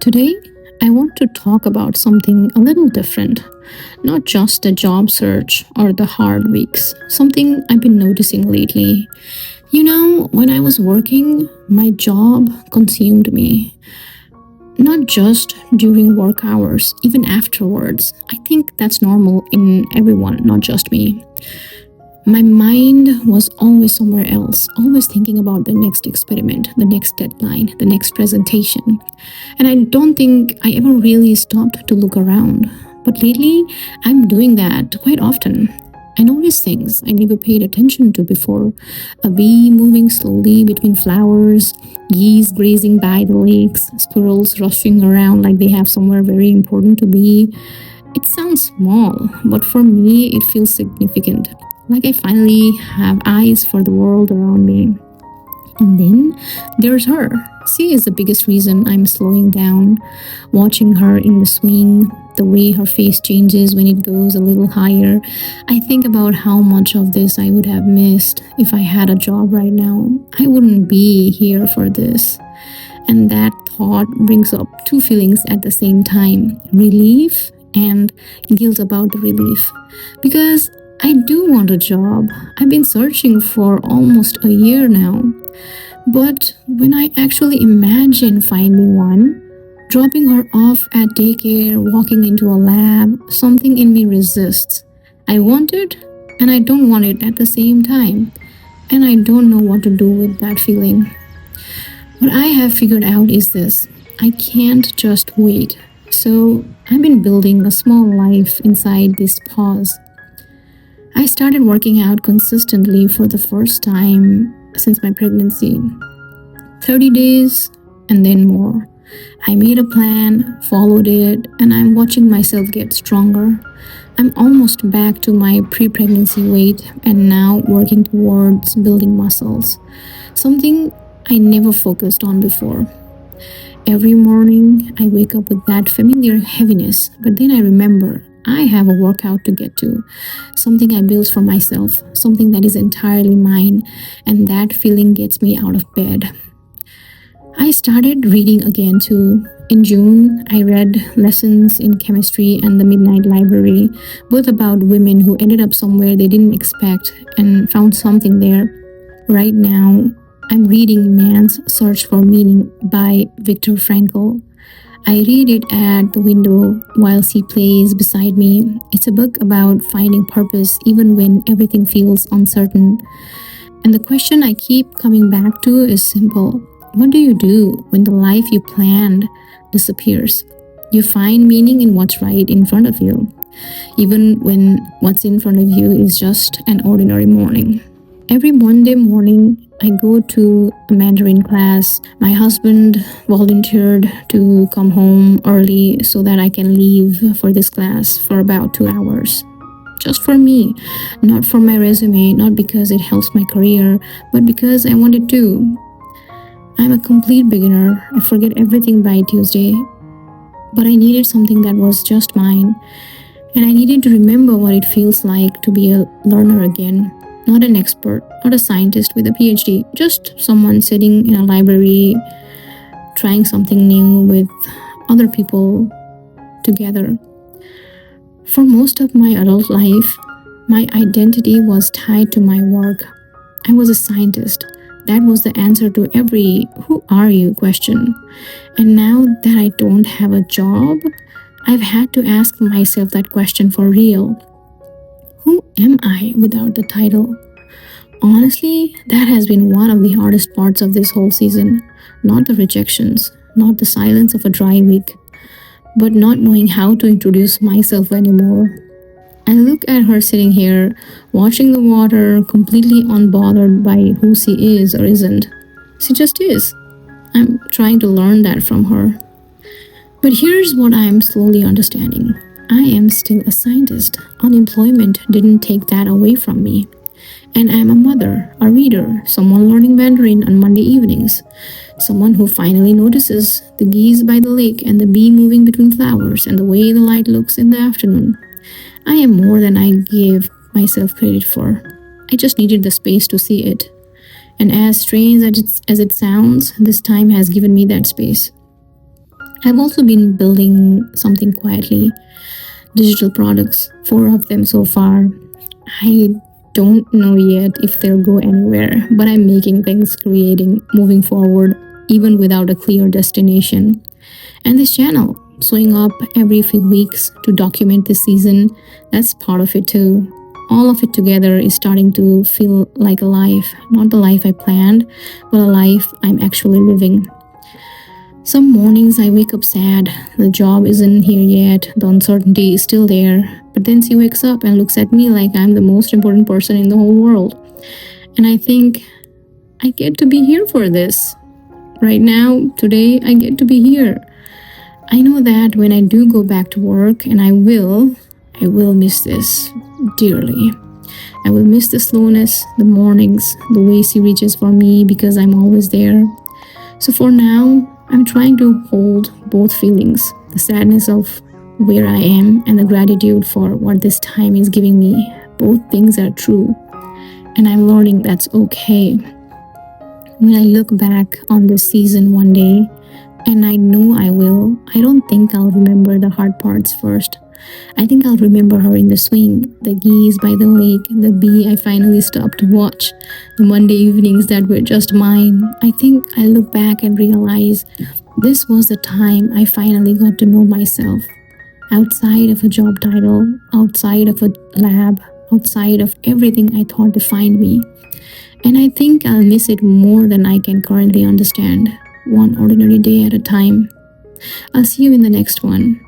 Today, I want to talk about something a little different. Not just the job search or the hard weeks, something I've been noticing lately. When I was working, my job consumed me. Not just during work hours, even afterwards. I think that's normal in everyone, not just me. My mind was always somewhere else, always thinking about the next experiment, the next deadline, the next presentation. And I don't think I ever really stopped to look around. But lately, I'm doing that quite often. I notice things I never paid attention to before. A bee moving slowly between flowers, geese grazing by the lakes, squirrels rushing around like they have somewhere very important to be. It sounds small, but for me, it feels significant. Like I finally have eyes for the world around me. And then there's her. She is the biggest reason I'm slowing down, watching her in the swing, the way her face changes when it goes a little higher. I think about how much of this I would have missed if I had a job right now. I wouldn't be here for this. And that thought brings up two feelings at the same time: relief and guilt about the relief. Because I do want a job. I've been searching for almost a year now. But when I actually imagine finding one, dropping her off at daycare, walking into a lab, something in me resists. I want it and I don't want it at the same time. And I don't know what to do with that feeling. What I have figured out is this: I can't just wait. So I've been building a small life inside this pause. I started working out consistently for the first time since my pregnancy. 30 days and then more. I made a plan, followed it, and I'm watching myself get stronger. I'm almost back to my pre-pregnancy weight and now working towards building muscles. Something I never focused on before. Every morning, I wake up with that familiar heaviness, but then I remember I have a workout to get to, something I built for myself, something that is entirely mine, and that feeling gets me out of bed. I started reading again too. In June, I read Lessons in Chemistry and The Midnight Library, both about women who ended up somewhere they didn't expect and found something there. Right now, I'm reading Man's Search for Meaning by Viktor Frankl. I read it at the window while she plays beside me. It's a book about finding purpose even when everything feels uncertain. And the question I keep coming back to is simple: what do you do when the life you planned disappears? You find meaning in what's right in front of you, even when what's in front of you is just an ordinary morning. Every Monday morning, I go to a Mandarin class. My husband volunteered to come home early so that I can leave for this class for about 2 hours. Just for me, not for my resume, not because it helps my career, but because I wanted to. I'm a complete beginner. I forget everything by Tuesday. But I needed something that was just mine. And I needed to remember what it feels like to be a learner again. Not an expert, not a scientist with a PhD, just someone sitting in a library trying something new with other people together. For most of my adult life, my identity was tied to my work. I was a scientist. That was the answer to every "who are you?" question. And now that I don't have a job, I've had to ask myself that question for real. Who am I without the title? Honestly, that has been one of the hardest parts of this whole season. Not the rejections, not the silence of a dry week, but not knowing how to introduce myself anymore. I look at her sitting here, watching the water, completely unbothered by who she is or isn't. She just is. I'm trying to learn that from her. But here's what I am slowly understanding. I am still a scientist. Unemployment didn't take that away from me. And I'm a mother, a reader, someone learning Mandarin on Monday evenings, someone who finally notices the geese by the lake and the bee moving between flowers and the way the light looks in the afternoon. I am more than I gave myself credit for. I just needed the space to see it. And as strange as it sounds, this time has given me that space. I've also been building something quietly, digital products, four of them so far. I don't know yet if they'll go anywhere, but I'm making things, creating, moving forward, even without a clear destination. And this channel, showing up every few weeks to document this season, that's part of it too. All of it together is starting to feel like a life, not the life I planned, but a life I'm actually living. Some mornings I wake up sad. The job isn't here yet. The uncertainty is still there. But then she wakes up and looks at me like I'm the most important person in the whole world. And I think I get to be here for this. Right now, today, I get to be here. I know that when I do go back to work, and I will miss this dearly. I will miss the slowness, the mornings, the way she reaches for me because I'm always there. So for now, I'm trying to hold both feelings, the sadness of where I am and the gratitude for what this time is giving me. Both things are true, and I'm learning that's okay. When I look back on this season one day, and I know I will, I don't think I'll remember the hard parts first. I think I'll remember her in the swing, the geese by the lake, the bee I finally stopped to watch, the Monday evenings that were just mine. I think I look back and realize this was the time I finally got to know myself. Outside of a job title, outside of a lab, outside of everything I thought defined me. And I think I'll miss it more than I can currently understand, one ordinary day at a time. I'll see you in the next one.